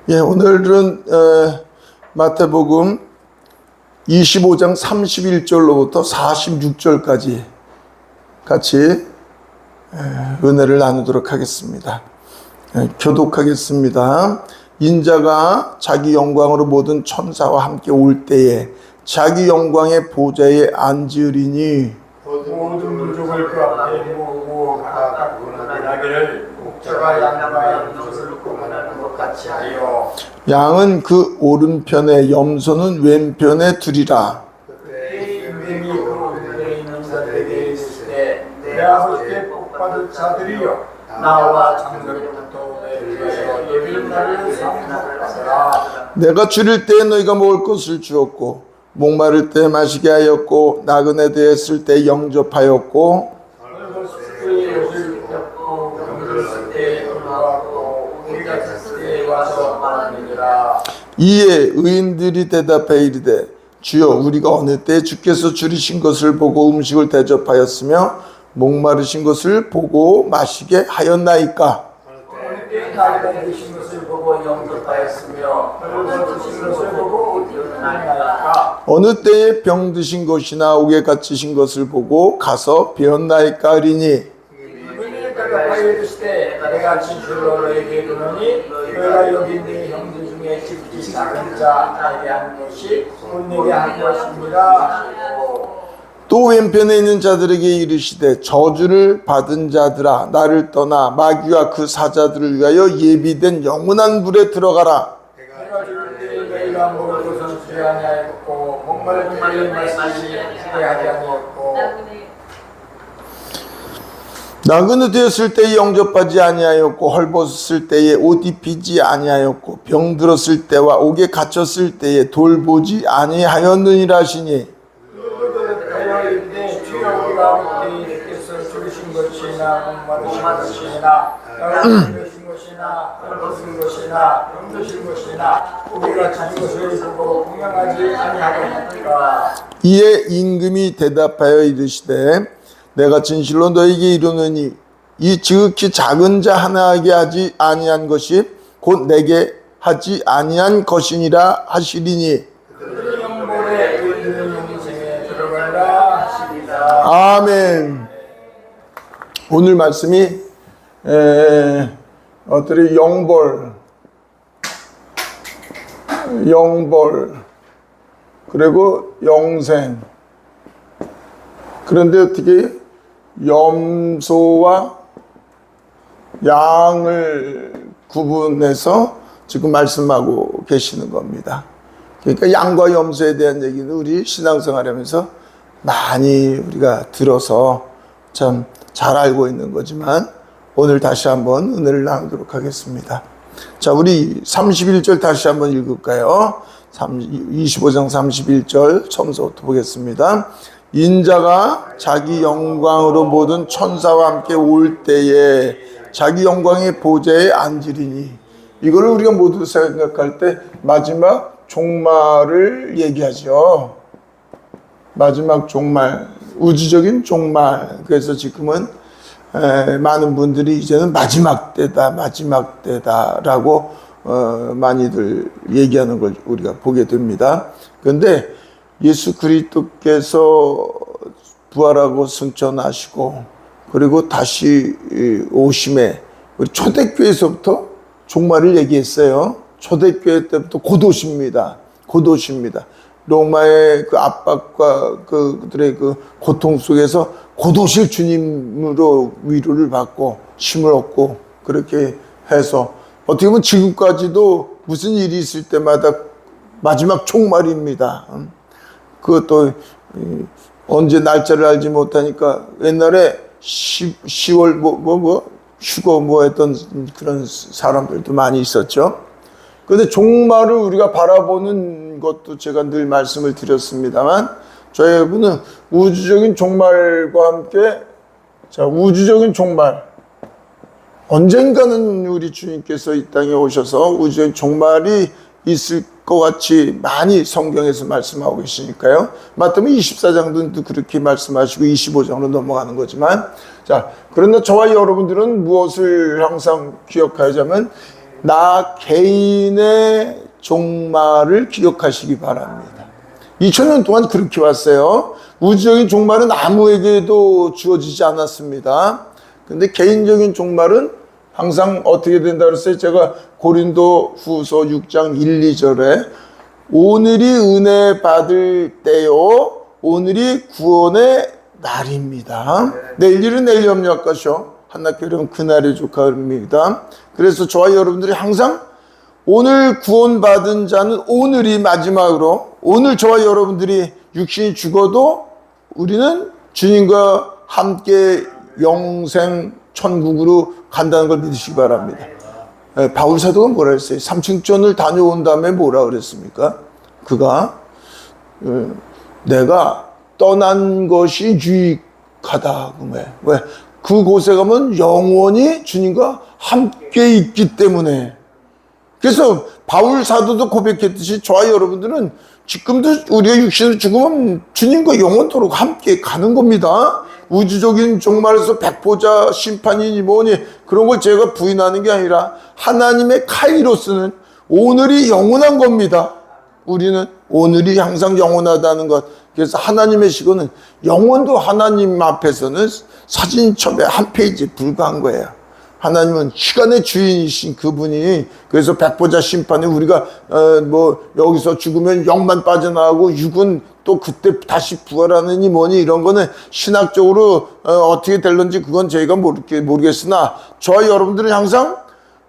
예, 오늘은 마태복음 25장 31절로부터 46절까지 같이 은혜를 나누도록 하겠습니다. 교독하겠습니다. 인자가 자기 영광으로 모든 천사와 함께 올 때에 자기 영광의 보좌에 앉으리니 모든 민족을 그 앞에 모으고 다 구원하기를 목자가 양과 염소를 구원하는 것 같이 하여 양은 그 오른편에 염소는 왼편에 두리라. 그때 임금이 그 오른편에 있는 자들에게 있을 때 내 아버지께 복받을 자들이여 나와 장전부터 내를 위하여 예비는 날을 상속하더라. 내가 줄일 때에 너희가 먹을 것을 주었고 목마를 때 마시게 하였고 나그네 되었을 때 영접하였고 늙었을 때 옷을 입혔고 병들었을 때 돌보았고 우리가 잤을 때 와서 만나니라. 이에 의인들이 대답해 이르되 주여 우리가 어느 때 주께서 줄이신 것을 보고 음식을 대접하였으며 목마르신 것을 보고 마시게 하였나이까. 어느 때 나이가 드신 것을 보고 영접하였으며 늙으신 것을 보고 일어나니까. 어느 때에 병 드신 것이나 옥에 갇히신 것을 보고 가서 배웠나이까 하리니 이분이 대답하여 이르시되 내가 진실로 너희에게 이르노니 너희가 여기 네 형제 중에 집기 작은 자 나에게 한 것이 곧 내게 한 것입니다 하시고 또 왼편에 있는 자들에게 이르시되 저주를 받은 자들아 나를 떠나 마귀와 그 사자들을 위하여 예비된 영원한 불에 들어가라. 내가 죽을 때 너희가 먹을 것은 주지 아니하였고 목마를 때 말씀이 기대하지 아니하였고 나그네 되었을 때에 영접하지 아니하였고 헐벗었을 때에 옷 입히지 아니하였고 병들었을 때와 옥에 갇혔을 때에 돌보지 아니하였느니라 하시니 하여 이르되 주여 우리가 그때 주께서 줄이신 것이나 목마르신 것이나 나가신 것이나 헐벗은 것이나 병드신 것이나 우리가 가진 것을 보고 공양하지 아니하겠나이까. 이에 임금이 대답하여 이르시되 내가 진실로 너에게 이르노니 이 지극히 작은 자 하나에게 하지 아니한 것이 곧 내게 하지 아니한 것이니라 하시리니 그들의 영벌에 이르는 영생에 들어가라 하시리라. 아멘. 오늘 말씀이 어떤 영벌 그리고 영생. 그런데 어떻게 염소와 양을 구분해서 지금 말씀하고 계시는 겁니다. 그러니까 양과 염소에 대한 얘기는 우리 신앙생활하면서 많이 우리가 들어서 참 잘 알고 있는 거지만 오늘 다시 한번 은혜를 나누도록 하겠습니다. 자, 우리 31절 다시 한번 읽을까요? 25장 31절 처음부터 보겠습니다. 인자가 자기 영광으로 모든 천사와 함께 올 때에 자기 영광의 보좌에 앉으리니 이거를 우리가 모두 생각할 때 마지막 종말을 얘기하죠. 마지막 종말, 우주적인 종말. 그래서 지금은 많은 분들이 이제는 마지막 때다라고 많이들 얘기하는 걸 우리가 보게 됩니다. 그런데 예수 그리스도께서 부활하고 승천하시고 그리고 다시 오심에 우리 초대교회에서부터 종말을 얘기했어요. 초대교회 때부터 곧 오십니다. 로마의 그 압박과 그들의 그 고통 속에서 곧 오실 주님으로 위로를 받고 힘을 얻고 그렇게 해서 어떻게 보면 지금까지도 무슨 일이 있을 때마다 마지막 종말입니다. 그것도 언제 날짜를 알지 못하니까 옛날에 10월 휴거 했던 그런 사람들도 많이 있었죠. 그런데 종말을 우리가 바라보는 것도 제가 늘 말씀을 드렸습니다만 저희는 우주적인 종말과 함께 우주적인 종말 언젠가는 우리 주님께서 이 땅에 오셔서 우주적인 종말이 있을 것 같이 많이 성경에서 말씀하고 계시니까요. 마태복음 24장도 그렇게 말씀하시고 25장으로 넘어가는 거지만 자, 그러나 저와 여러분들은 무엇을 항상 기억하자면 나 개인의 종말을 기억하시기 바랍니다. 2000년 동안 그렇게 왔어요. 우주적인 종말은 아무에게도 주어지지 않았습니다. 근데 개인적인 종말은 항상 어떻게 된다 그랬어요? 제가 고린도 후서 6장 1, 2절에 오늘이 은혜 받을 때요, 오늘이 구원의 날입니다. 내일 일은 내일 염려할 것이요, 한낱교회는 그날의 조카입니다. 그래서 저와 여러분들이 항상 오늘 구원받은 자는 오늘이 마지막으로, 오늘 저와 여러분들이 육신이 죽어도 우리는 주님과 함께 영생 천국으로 간다는 걸 믿으시기 바랍니다. 바울 사도가 뭐라 했어요? 삼층전을 다녀온 다음에 뭐라 그랬습니까? 그가 내가 떠난 것이 유익하다. 왜? 그곳에 가면 영원히 주님과 함께 있기 때문에. 그래서 바울 사도도 고백했듯이 저와 여러분들은 지금도 우리가 육신으로 죽으면 주님과 영원토록 함께 가는 겁니다. 우주적인 종말에서 백보자 심판이니 뭐니 그런 걸 제가 부인하는 게 아니라 하나님의 카이로스는 오늘이 영원한 겁니다. 우리는 오늘이 항상 영원하다는 것. 그래서 하나님의 시간은 영원도 하나님 앞에서는 사진첩의 한 페이지에 불과한 거예요. 하나님은 시간의 주인이신 그분이, 그래서 백보자 심판에 우리가 여기서 죽으면 영만 빠져나가고 육은 또 그때 다시 부활하느니 뭐니 이런 거는 신학적으로 어떻게 될런지 그건 저희가 모르겠으나 저와 여러분들은 항상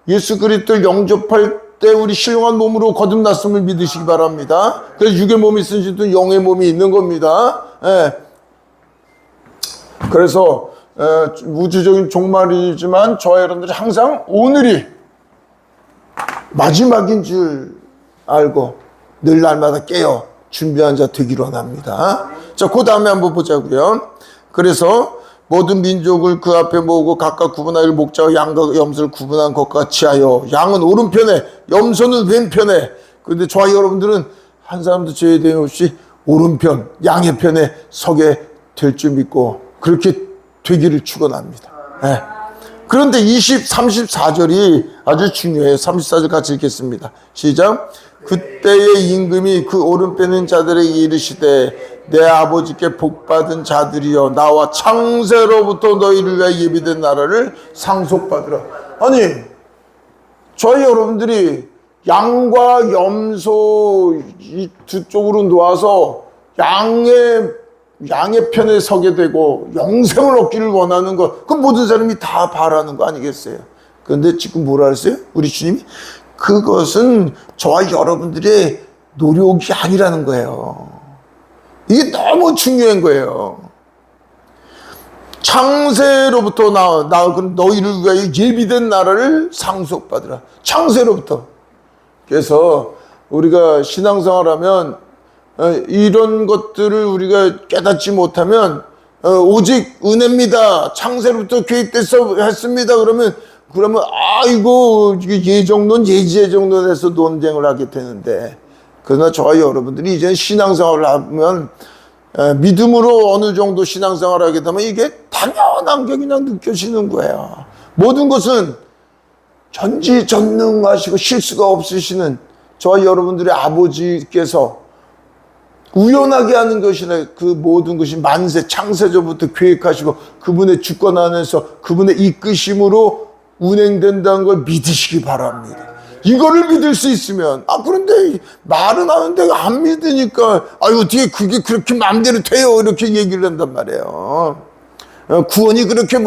예수 그리스도를 영접할 때 우리 신령한 몸으로 거듭났음을 믿으시기 바랍니다. 그래서 육의 몸이 있은 줄도 영의 몸이 있는 겁니다. 그래서 우주적인 종말이지만 저와 여러분들이 항상 오늘이 마지막인 줄 알고 늘 날마다 깨어 준비한 자 되기로 원합니다. 자, 그 다음에 한번 보자고요. 그래서 모든 민족을 그 앞에 모으고 각각 구분하여 목자와 양과 염소를 구분한 것과 같이 하여, 양은 오른편에 염소는 왼편에. 그런데 저와 여러분들은 한 사람도 제외됨 없이 오른편 양의 편에 서게 될 줄 믿고 그렇게 되기를 축원합니다. 네. 그런데 34절이 아주 중요해요. 34절 같이 읽겠습니다. 시작. 그때의 임금이 그 오른편인 자들에게 이르시되 내 아버지께 복받은 자들이여 나와 창세로부터 너희를 위하여 예비된 나라를 상속받으라. 아니, 저희 여러분들이 양과 염소 이 두 쪽으로 놓아서 양의 편에 서게 되고 영생을 얻기를 원하는 것, 그 모든 사람이 다 바라는 거 아니겠어요? 그런데 지금 뭐라 했어요? 우리 주님이 그것은 저와 여러분들의 노력이 아니라는 거예요. 이게 너무 중요한 거예요. 창세로부터 너희를 위하여 예비된 나라를 상속받으라. 창세로부터. 그래서 우리가 신앙생활하면 이런 것들을 우리가 깨닫지 못하면 오직 은혜입니다. 창세로부터 계획돼서 했습니다. 그러면 아이고 예정론에서 논쟁을 하게 되는데, 그러나 저와 여러분들이 이제 신앙생활을 하면 믿음으로 어느 정도 신앙생활을 하게 되면 이게 당연한 게 그냥 느껴지는 거예요. 모든 것은 전지전능하시고 실수가 없으시는 저와 여러분들의 아버지께서 우연하게 하는 것이나 그 모든 것이 만세 창세전부터 계획하시고 그분의 주권 안에서 그분의 이끄심으로 운행된다는 걸 믿으시기 바랍니다. 이거를 믿을 수 있으면, 그런데 말은 하는데 안 믿으니까 어떻게 그게 그렇게 마음대로 돼요 이렇게 얘기를 한단 말이에요. 구원이 그렇게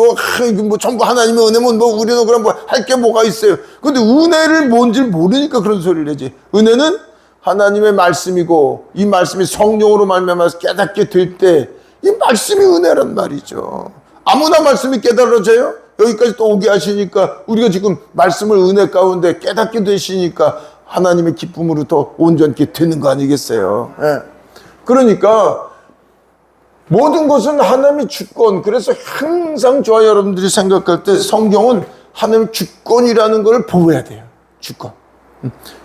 전부 하나님의 은혜면 우리는 그럼 할 게 뭐가 있어요. 근데 은혜를 뭔지 모르니까 그런 소리를 하지. 은혜는 하나님의 말씀이고 이 말씀이 성령으로 말미암아서 깨닫게 될 때 이 말씀이 은혜란 말이죠. 아무나 말씀이 깨달아져요? 여기까지 또 오게 하시니까 우리가 지금 말씀을 은혜 가운데 깨닫게 되시니까 하나님의 기쁨으로 더 온전케 되는 거 아니겠어요? 그러니까 모든 것은 하나님의 주권. 그래서 항상 저와 여러분들이 생각할 때 성경은 하나님의 주권이라는 걸 보여야 돼요. 주권.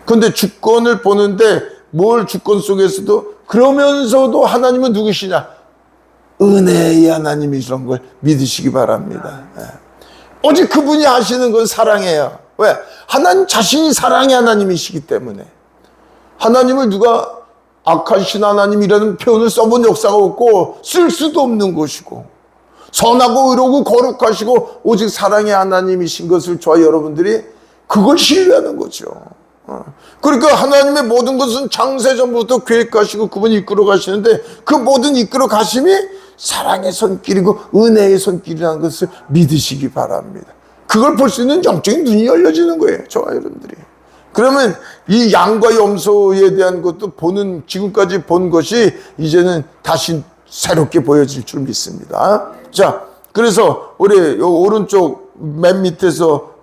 그런데 주권을 보는데 뭘 주권 속에서도 그러면서도 하나님은 누구시냐? 은혜의 하나님이시라는 걸 믿으시기 바랍니다. 오직 그분이 하시는 건 사랑이에요. 왜? 하나님 자신이 사랑의 하나님이시기 때문에. 하나님을 누가 악하신 하나님이라는 표현을 써본 역사가 없고 쓸 수도 없는 것이고, 선하고 의로고 거룩하시고 오직 사랑의 하나님이신 것을 저와 여러분들이 그걸 신뢰하는 거죠. 그러니까 하나님의 모든 것은 창세전부터 계획하시고 그분이 이끌어 가시는데, 그 모든 이끌어 가심이 사랑의 손길이고 은혜의 손길이라는 것을 믿으시기 바랍니다. 그걸 볼 수 있는 영적인 눈이 열려지는 거예요, 저와 여러분들이. 그러면 이 양과 염소에 대한 것도 보는, 지금까지 본 것이 이제는 다시 새롭게 보여질 줄 믿습니다. 자, 그래서 우리 요 오른쪽 맨 밑에서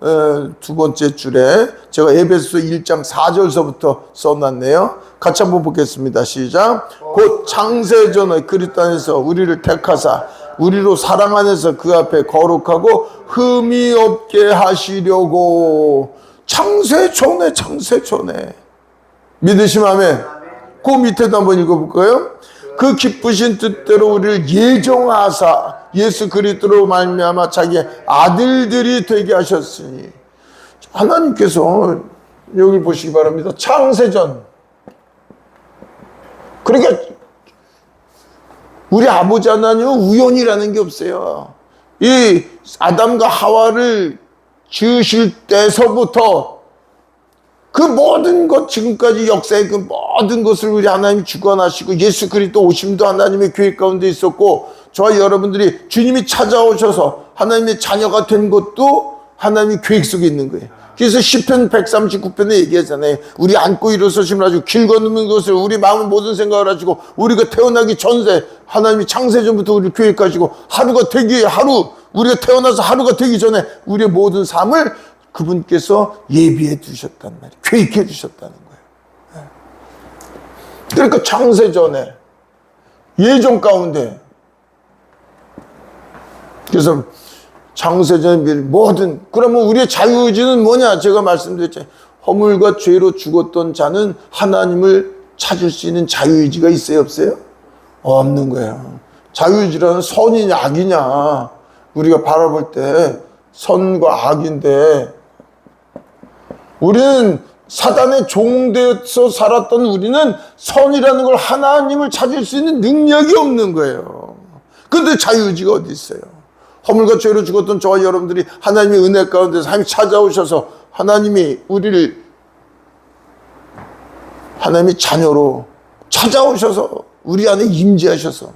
두 번째 줄에 제가 에베소 1장 4절서부터 써놨네요. 같이 한번 보겠습니다. 시작. 곧 창세전에 그리스도 안에서 우리를 택하사 우리로 사랑 안에서 그 앞에 거룩하고 흠이 없게 하시려고. 창세전에, 창세전에. 믿으시면 아멘. 그 밑에도 한번 읽어볼까요? 그 기쁘신 뜻대로 우리를 예정하사 예수 그리스도로 말미암아 자기의 아들들이 되게 하셨으니. 하나님께서 여기 보시기 바랍니다. 창세전. 그러니까 우리 아버지 하나님은 우연이라는 게 없어요. 이 아담과 하와를 지으실 때서부터 그 모든 것, 지금까지 역사의 그 모든 것을 우리 하나님이 주관하시고 예수 그리스도 오심도 하나님의 계획 가운데 있었고, 저와 여러분들이 주님이 찾아오셔서 하나님의 자녀가 된 것도 하나님의 계획 속에 있는 거예요. 그래서 시편 139편에 얘기하잖아요. 우리 안고 일어서심을 하시고 길 건너는 것을 우리 마음의 모든 생각을 하시고, 우리가 태어나기 전에 하나님이 창세전부터 우리를 계획하시고, 하루가 되기, 우리가 태어나서 하루가 되기 전에 우리의 모든 삶을 그분께서 예비해 두셨단 말이에요. 계획해 두셨다는 거예요. 그러니까 창세전에, 예정 가운데. 그래서 창세전에 모든, 그러면 우리의 자유의지는 뭐냐? 제가 말씀드렸죠. 허물과 죄로 죽었던 자는 하나님을 찾을 수 있는 자유의지가 있어요, 없어요? 없는 거예요. 자유의지라는 선이냐 악이냐, 우리가 바라볼 때 선과 악인데, 우리는 사단의 종되어서 살았던 우리는 선이라는 걸, 하나님을 찾을 수 있는 능력이 없는 거예요. 그런데 자유의지가 어디 있어요? 허물과 죄로 죽었던 저와 여러분들이 하나님의 은혜 가운데서 하나님이 찾아오셔서 하나님이 우리를 하나님의 자녀로 찾아오셔서 우리 안에 임재하셔서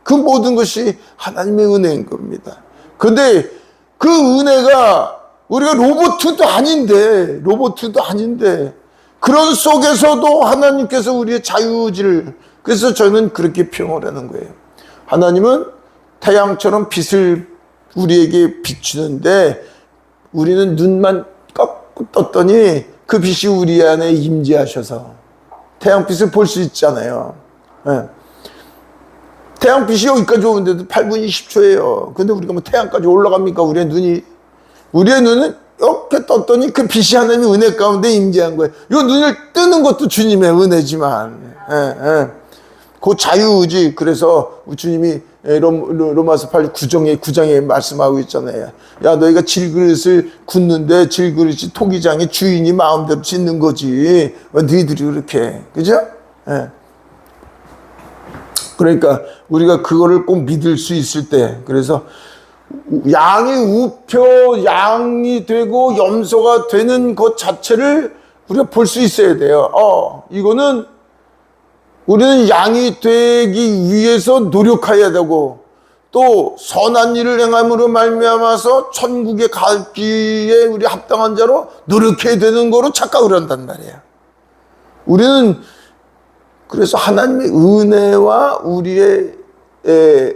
그 모든 것이 하나님의 은혜인 겁니다. 근데 그 은혜가 우리가 로봇도 아닌데 그런 속에서도 하나님께서 우리의 자유의지를, 그래서 저는 그렇게 표현을 하는 거예요. 하나님은 태양처럼 빛을 우리에게 비추는데 우리는 눈만 꺾고 떴더니 그 빛이 우리 안에 임재하셔서 태양빛을 볼 수 있잖아요. 네. 태양빛이 여기까지 오는데도 8분 20초예요. 근데 우리가 뭐 태양까지 올라갑니까? 우리의 눈은 이렇게 떴더니 그 빛이 하나님의 은혜 가운데 임재한 거예요. 이 눈을 뜨는 것도 주님의 은혜지만, 그 자유의지. 그래서 주님이 로마서 8장 9장에 말씀하고 있잖아요. 야, 너희가 질그릇을 굽는데 질그릇이 토기장의 주인이 마음대로 짓는 거지. 너희들이 그렇게, 그죠? 그러니까 우리가 그거를 꼭 믿을 수 있을 때, 그래서 양이 양이 되고 염소가 되는 것 자체를 우리가 볼 수 있어야 돼요. 이거는 우리는 양이 되기 위해서 노력해야 되고, 또 선한 일을 행함으로 말미암아서 천국에 가기에 우리 합당한 자로 노력해야 되는 거로 착각을 한단 말이에요. 우리는 그래서 하나님의 은혜와 우리의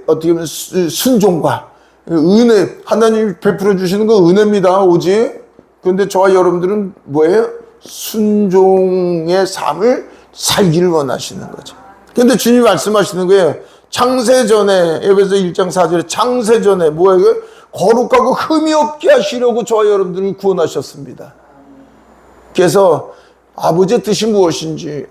어떻게 보면 순종과 은혜, 하나님이 베풀어 주시는 건 은혜입니다, 오직. 그런데 저와 여러분들은 뭐예요? 순종의 삶을 살기를 원하시는 거죠. 그런데 주님이 말씀하시는 거예요. 창세전에, 에베소 1장 4절에 창세전에 뭐예요? 거룩하고 흠이 없게 하시려고 저와 여러분들을 구원하셨습니다. 그래서 아버지의 뜻이 무엇인지,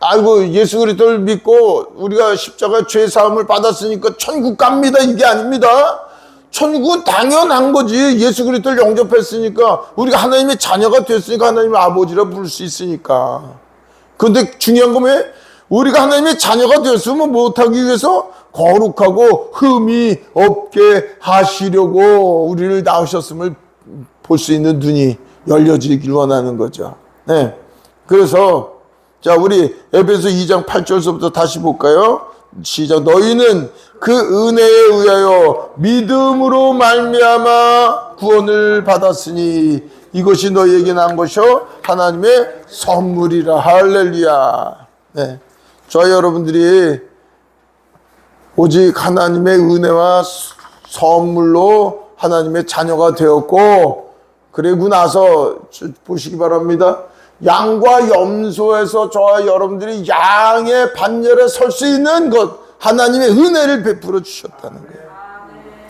예수 그리스도를 믿고 우리가 십자가 죄 사함을 받았으니까 천국 갑니다, 이게 아닙니다. 천국은 당연한 거지. 예수 그리스도를 영접했으니까, 우리가 하나님의 자녀가 됐으니까 하나님의 아버지라 부를 수 있으니까. 그런데 중요한 건 왜? 우리가 하나님의 자녀가 되었으면 못하기 위해서 거룩하고 흠이 없게 하시려고 우리를 낳으셨음을 볼 수 있는 눈이 열려지길 원하는 거죠. 네. 그래서 자, 우리 에베소 2장 8절서부터 다시 볼까요? 시작. 너희는 그 은혜에 의하여 믿음으로 말미암아 구원을 받았으니 이것이 너희에게 난 것이요 하나님의 선물이라. 할렐루야. 네. 저희 여러분들이 오직 하나님의 은혜와 선물로 하나님의 자녀가 되었고, 그리고 나서 보시기 바랍니다. 양과 염소에서 저와 여러분들이 양의 반열에 설 수 있는 것, 하나님의 은혜를 베풀어 주셨다는 거예요.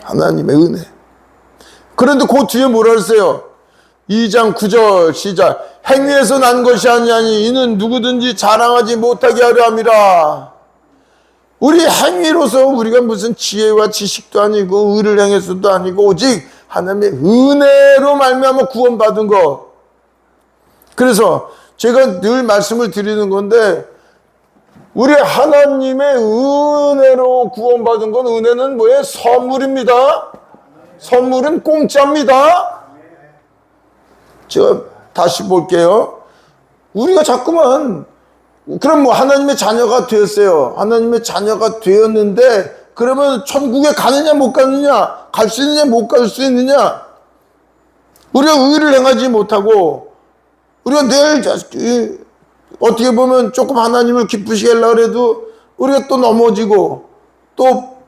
하나님의 은혜. 그런데 그 뒤에 뭐라 그랬어요? 2장 9절 시작. 행위에서 난 것이 아니하니 이는 누구든지 자랑하지 못하게 하려 함이라. 우리 행위로서 우리가 무슨 지혜와 지식도 아니고 의를 행해서도 아니고 오직 하나님의 은혜로 말미암아 구원받은 것. 그래서 제가 늘 말씀을 드리는 건데, 우리 하나님의 은혜로 구원받은 건, 은혜는 뭐예요? 선물입니다. 선물은 공짜입니다. 제가 다시 볼게요. 우리가 자꾸만 그럼 뭐 하나님의 자녀가 되었어요. 하나님의 자녀가 되었는데 그러면 천국에 가느냐 못 가느냐, 갈 수 있느냐 못 갈 수 있느냐, 우리가 의를 행하지 못하고 우리가 늘 어떻게 보면 조금 하나님을 기쁘시게 하려고 해도 우리가 또 넘어지고 또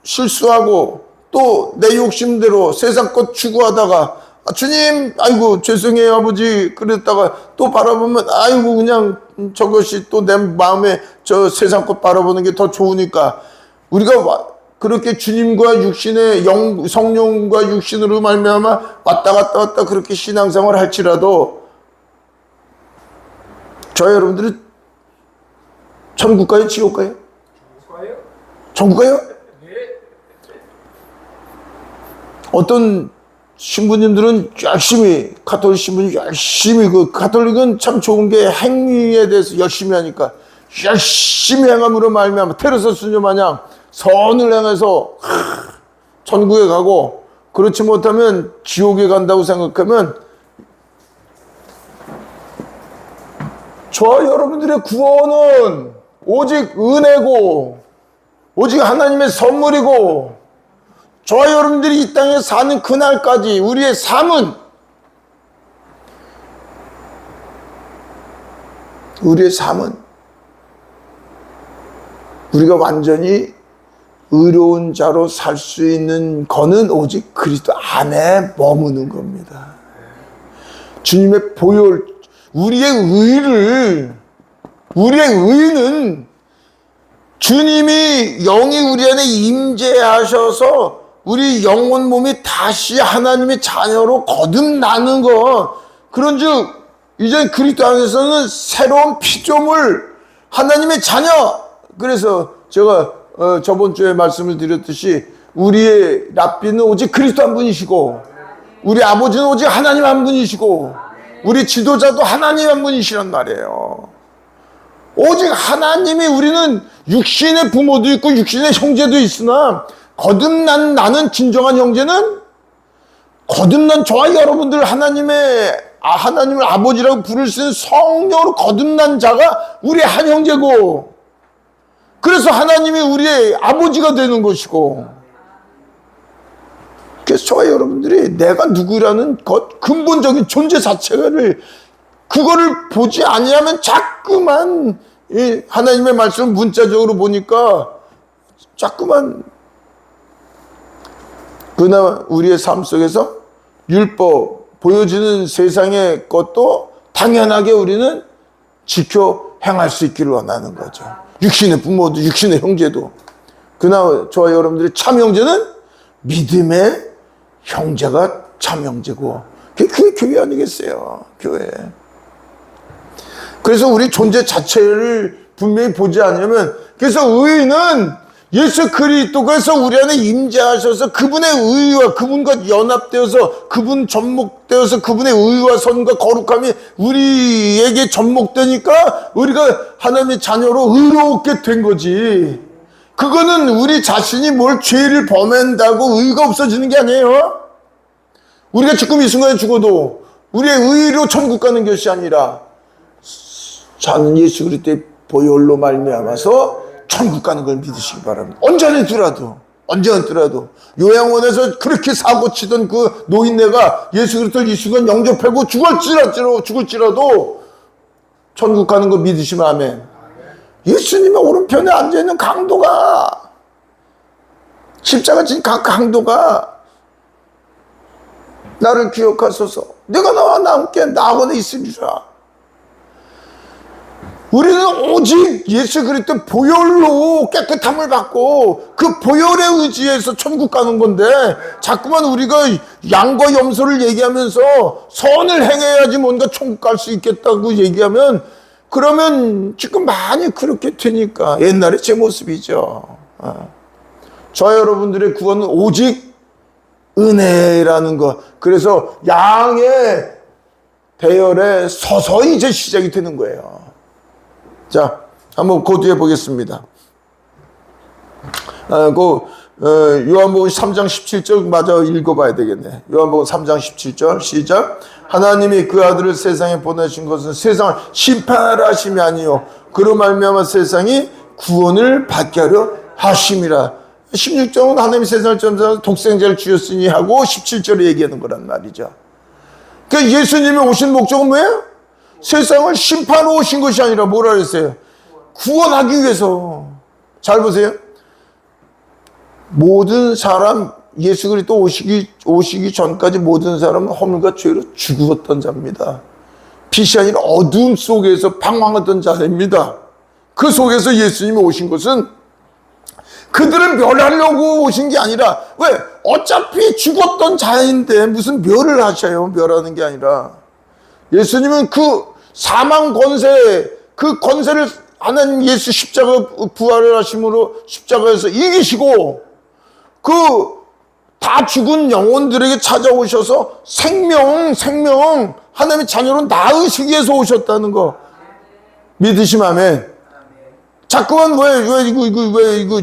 실수하고 또 내 욕심대로 세상 것 추구하다가 주님, 아이고 죄송해요 아버지, 그랬다가 또 바라보면 아이고 그냥 저것이 또 내 마음에 저 세상 것 바라보는 게 더 좋으니까, 우리가 그렇게 주님과 육신의 성령과 육신으로 말미암아 왔다 갔다 그렇게 신앙생활을 할지라도 저 여러분들이 천국 가요? 지옥 가요? 천국 가요? 어떤 신부님들은 열심히, 가톨릭 신부님 열심히, 그 가톨릭은 참 좋은 게 행위에 대해서 열심히 하니까 열심히 행함으로 말미암아 테레사 수녀 마냥 선을 행해서 천국에 가고, 그렇지 못하면 지옥에 간다고 생각하면 저와 여러분들의 구원은 오직 은혜고 오직 하나님의 선물이고, 저와 여러분들이 이 땅에 사는 그날까지 우리의 삶은 우리가 완전히 의로운 자로 살 수 있는 거는 오직 그리스도 안에 머무는 겁니다. 주님의 보혈, 우리의 의는 주님이 영이 우리 안에 임재하셔서 우리 영혼 몸이 다시 하나님의 자녀로 거듭나는 것. 그런즉 이제 그리스도 안에서는 새로운 피조물, 하나님의 자녀. 그래서 제가 저번 주에 말씀을 드렸듯이 우리의 랍비는 오직 그리스도 한 분이시고, 우리 아버지는 오직 하나님 한 분이시고, 우리 지도자도 하나님 한 분이시란 말이에요. 오직 하나님이, 우리는 육신의 부모도 있고 육신의 형제도 있으나 거듭난 나는, 진정한 형제는 거듭난 저와 여러분들 하나님을 아버지라고 부를 수 있는 성령으로 거듭난 자가 우리의 한 형제고, 그래서 하나님이 우리의 아버지가 되는 것이고, 그래서 저와 여러분들이 내가 누구라는 것, 근본적인 존재 자체를, 그거를 보지 아니하면 자꾸만 하나님의 말씀 문자적으로 보니까 자꾸만 그나마 우리의 삶 속에서 율법 보여주는 세상의 것도 당연하게 우리는 지켜 행할 수 있기를 원하는 거죠. 육신의 부모도 육신의 형제도. 그나마 저와 여러분들의 참 형제는 믿음의 형제가 참 형제고, 그게 교회 아니겠어요? 교회. 그래서 우리 존재 자체를 분명히 보지 않으면, 그래서 의인은 예수 그리스도께서 우리 안에 임재하셔서 그분의 의와 그분과 연합되어서 그분 접목되어서 그분의 의와 선과 거룩함이 우리에게 접목되니까 우리가 하나님의 자녀로 의롭게 된 거지. 그거는 우리 자신이 뭘 죄를 범한다고 의가 없어지는 게 아니에요. 우리가 지금 이 순간에 죽어도 우리의 의로 천국 가는 것이 아니라 저는 예수 그리스도의 보혈로 말미암아서 천국 가는 걸 믿으시기 바랍니다. 언제나 더라도 요양원에서 그렇게 사고치던 그 노인네가 예수 그리스도를 이 순간 영접하고 죽을지라도 천국 가는 거 믿으시면 아멘. 예수님의 오른편에 앉아있는 강도가, 십자가 진 강도가 나를 기억하소서, 내가 나와 함께 나원에 있으리라. 우리는 오직 예수 그리스도 보혈로 깨끗함을 받고 그 보혈에 의지해서 천국 가는 건데, 자꾸만 우리가 양과 염소를 얘기하면서 선을 행해야지 뭔가 천국 갈 수 있겠다고 얘기하면, 그러면 지금 많이 그렇게 되니까 옛날에 제 모습이죠. 저 여러분들의 구원은 오직 은혜라는 것. 그래서 양의 대열에 서서히 이제 시작이 되는 거예요. 자, 한번 그 뒤에 보겠습니다. 요한복음 3장 17절 마저 읽어봐야 되겠네. 요한복음 3장 17절 시작. 하나님이 그 아들을 세상에 보내신 것은 세상을 심판하라 하심이 아니요 그로 말미암아 세상이 구원을 받게 하려 하심이라. 16절은 하나님이 세상을 점사 독생자를 주셨으니 하고 17절에 얘기하는 거란 말이죠. 그러니까 예수님이 오신 목적은 뭐예요? 세상을 심판하러 오신 것이 아니라 뭐라 그랬어요? 구원하기 위해서. 잘 보세요. 모든 사람, 예수 그리스도 오시기 전까지 모든 사람은 허물과 죄로 죽었던 자입니다. 빛이 아니라 어두움 속에서 방황하던 자입니다. 그 속에서 예수님이 오신 것은 그들을 멸하려고 오신 게 아니라, 왜? 어차피 죽었던 자인데 무슨 멸을 하셔요? 멸하는 게 아니라. 예수님은 그 사망 권세, 그 권세를 하나님 예수 십자가 부활을 하심으로 십자가에서 이기시고 그 다 죽은 영혼들에게 찾아오셔서 생명 하나님의 자녀로 낳으시기 위해서 오셨다는 거 믿으시면 아멘. 자꾸만 왜 이거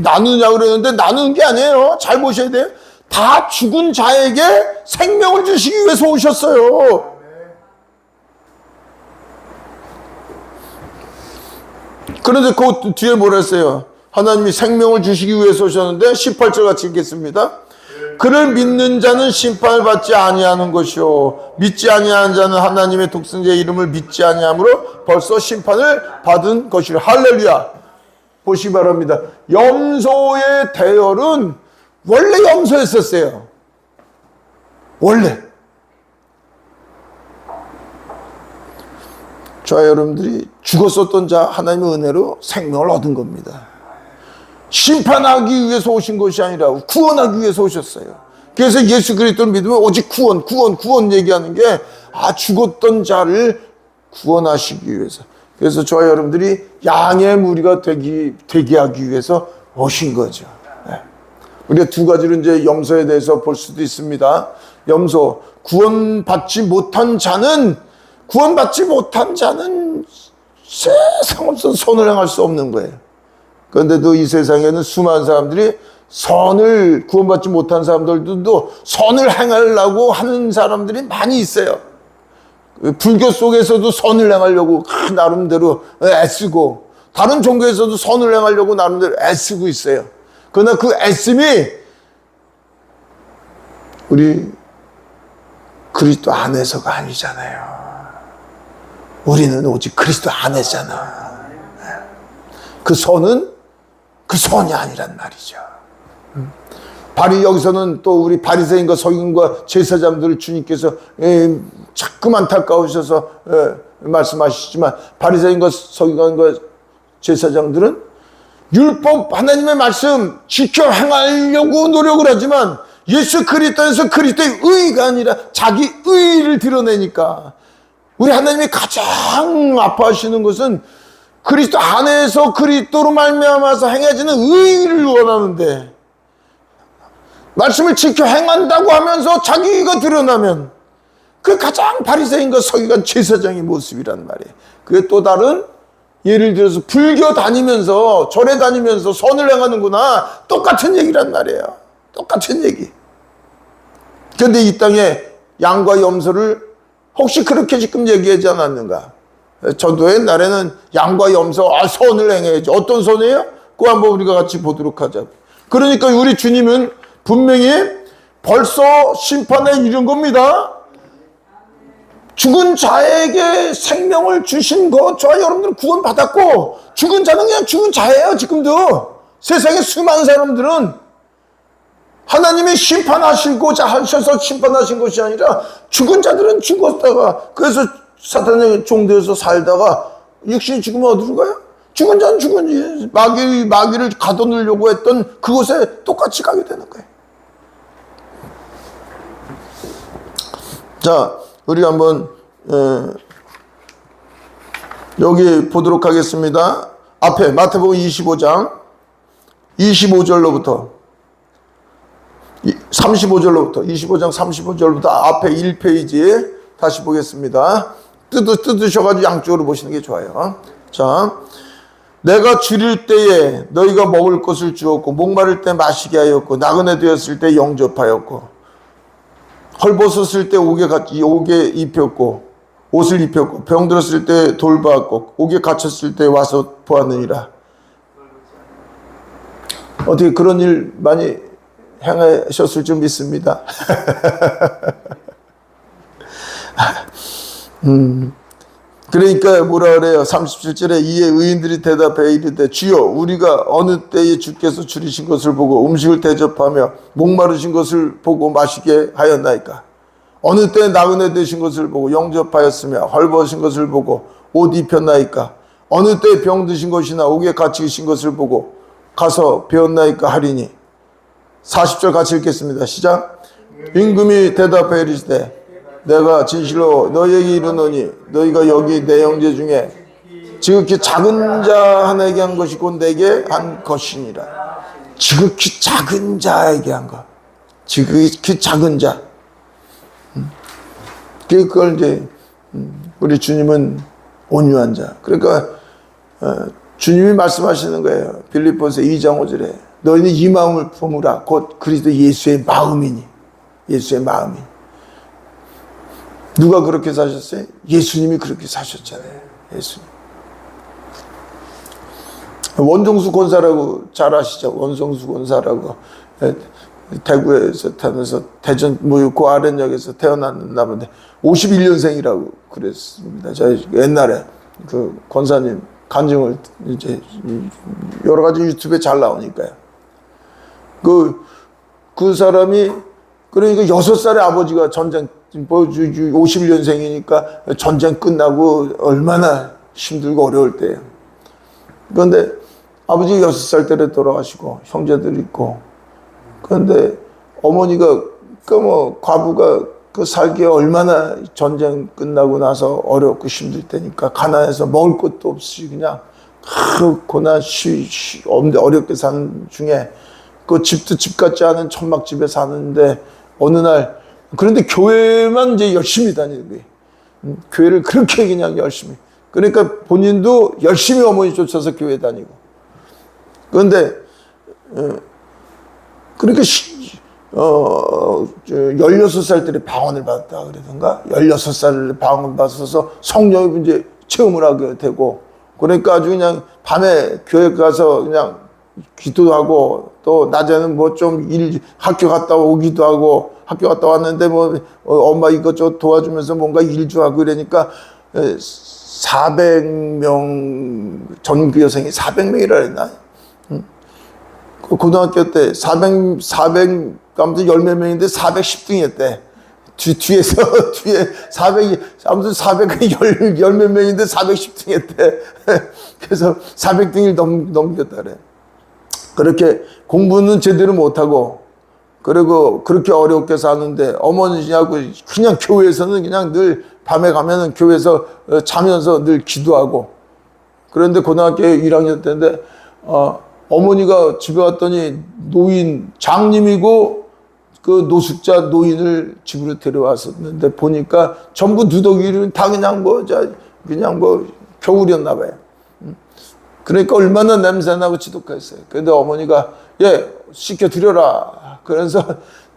나누냐 그러는데 나누는 게 아니에요. 잘 보셔야 돼요. 다 죽은 자에게 생명을 주시기 위해서 오셨어요. 그런데 그 뒤에 뭐라 했어요? 하나님이 생명을 주시기 위해서 오셨는데 18절 같이 읽겠습니다. 그를 믿는 자는 심판을 받지 아니하는 것이요 믿지 아니하는 자는 하나님의 독생자의 이름을 믿지 아니함으로 벌써 심판을 받은 것이라. 할렐루야. 보시기 바랍니다. 염소의 대열은 원래 염소였었어요. 원래. 저와 여러분들이 죽었었던 자 하나님의 은혜로 생명을 얻은 겁니다. 심판하기 위해서 오신 것이 아니라 구원하기 위해서 오셨어요. 그래서 예수 그리스도를 믿으면 오직 구원 얘기하는 게 죽었던 자를 구원하시기 위해서. 그래서 저와 여러분들이 양의 무리가 되게 하기 위해서 오신 거죠. 우리가 두 가지로 이제 염소에 대해서 볼 수도 있습니다. 염소, 구원받지 못한 자는 세상 없어서 선을 행할 수 없는 거예요. 그런데도 이 세상에는 수많은 사람들이 구원받지 못한 사람들도 선을 행하려고 하는 사람들이 많이 있어요. 불교 속에서도 선을 행하려고 나름대로 애쓰고, 다른 종교에서도 선을 행하려고 나름대로 애쓰고 있어요. 그러나 그 애씀이 우리 그리스도 안에서가 아니잖아요. 우리는 오직 그리스도 안에잖아. 그 선은 그 선이 아니란 말이죠. 여기서는 또 우리 바리새인과 서기관과 제사장들을 주님께서 자꾸 안타까우셔서 말씀하시지만, 바리새인과 서기관과 제사장들은 율법 하나님의 말씀 지켜 행하려고 노력을 하지만 예수 그리스도에서 그리스도의 의가 아니라 자기 의를 드러내니까, 우리 하나님이 가장 아파하시는 것은 그리스도 안에서 그리스도로 말미암아서 행해지는 의를 원하는데 말씀을 지켜 행한다고 하면서 자기가 드러나면 그 가장 바리새인과 서기관 제사장의 모습이란 말이에요. 그게 또 다른 예를 들어서 불교 다니면서 절에 다니면서 선을 행하는구나 똑같은 얘기란 말이에요. 똑같은 얘기. 그런데 이 땅에 양과 염소를 혹시 그렇게 지금 얘기하지 않았는가? 저도 옛날에는 양과 염소 선을 행해야지. 어떤 선이에요? 그거 한번 우리가 같이 보도록 하자. 그러니까 우리 주님은 분명히 벌써 심판에 이른 겁니다. 죽은 자에게 생명을 주신 것, 저와 여러분들은 구원받았고 죽은 자는 그냥 죽은 자예요. 지금도 세상에 수많은 사람들은 하나님이 심판하시고자 하셔서 심판하신 것이 아니라 죽은 자들은 죽었다가 그래서 사탄의 종되어서 살다가 육신이 죽으면 어디로 가요? 죽은 자는 죽은지 마귀를 가둬놓으려고 했던 그곳에 똑같이 가게 되는 거예요. 자, 우리 한번 여기 보도록 하겠습니다. 앞에 마태복음 25장 25절로부터 35절로부터 25장 35절부터 앞에 1페이지에 다시 보겠습니다. 뜯으셔가지고 양쪽으로 보시는 게 좋아요. 자, 내가 줄일 때에 너희가 먹을 것을 주었고 목마를 때 마시게 하였고 나그네 되었을 때 영접하였고 헐벗었을 때 옥에 입혔고 옷을 입혔고 병들었을 때 돌보았고 옥에 갇혔을 때 와서 보았느니라. 어떻게 그런 일 많이 행하셨을 줄 믿습니다. 그러니까 뭐라 그래요? 37절에 이에 의인들이 대답해 이르되 주여 우리가 어느 때에 주께서 줄이신 것을 보고 음식을 대접하며 목마르신 것을 보고 마시게 하였나이까? 어느 때에 나그네 되신 것을 보고 영접하였으며 헐벗으신 것을 보고 옷 입혔나이까? 어느 때에 병드신 것이나 옥에 갇히신 것을 보고 가서 배웠나이까 하리니. 40절 같이 읽겠습니다. 시작. 임금이 대답해 이르시되 내가 진실로 너희에게 이르노니 너희가 여기 내 형제 중에 지극히 작은 자 하나에게 한 것이 곧 내게 한 것이니라. 지극히 작은 자에게 한 것. 지극히 작은 자. 그걸 이제 우리 주님은 온유한 자. 그러니까 주님이 말씀하시는 거예요. 빌립보서 2장 5절에 너희는 이 마음을 품으라. 곧 그리스도 예수의 마음이니. 예수의 마음이. 누가 그렇게 사셨어요? 예수님이 그렇게 사셨잖아요. 예수님. 원종수 권사라고 잘 아시죠? 원종수 권사라고 대구에서 태어나서 대전 그 아랫역에서 태어났나 본데 51년생이라고 그랬습니다. 저 옛날에 그 권사님 간증을 이제 여러 가지 유튜브에 잘 나오니까요. 그 사람이 그러니까 6살의 아버지가 전쟁 51년생이니까 전쟁 끝나고 얼마나 힘들고 어려울 때예요. 그런데 아버지가 6살 때에 돌아가시고 형제들 있고 그런데 어머니가 과부가 살기에 얼마나 전쟁 끝나고 나서 어렵고 힘들 때니까 가난해서 먹을 것도 없이 그냥 고난 어렵게 사는 중에 그 집도 집 같지 않은 천막집에 사는데 어느 날 그런데 교회만 이제 열심히 다니는 거예요. 교회를 그렇게 그냥 열심히. 그러니까 본인도 열심히 어머니 쫓아서 교회 다니고. 그런데 그러니까 16살 때 방언을 받았다 그러던가 16살 방언을 받아서 성령의 이제 체험을 하게 되고 그러니까 아주 그냥 밤에 교회 가서 그냥 기도하고 또 낮에는 뭐 좀 학교 갔다 오기도 하고 학교 갔다 왔는데 뭐 엄마 이것저것 도와주면서 뭔가 일주하고 그러니까 400명 전교 여생이 400명이라 그랬나? 고등학교 때 400 아무튼 10몇 명인데 410등이 했대. 뒤에서 400이 아무튼 400몇 명인데 410등 했대. 그래서 400등을 넘겼다 그래. 그렇게 공부는 제대로 못하고 그리고 그렇게 어렵게 사는데 어머니하고 그냥 교회에서는 그냥 늘 밤에 가면은 교회에서 자면서 늘 기도하고 그런데 고등학교 1학년 때인데 어머니가 집에 왔더니 노인 장님이고 그 노숙자 노인을 집으로 데려왔었는데 보니까 전부 누더기는 다 그냥 뭐 겨울이었나 봐요. 그러니까 얼마나 냄새나고 지독했어요. 그런데 어머니가 씻겨드려라. 그래서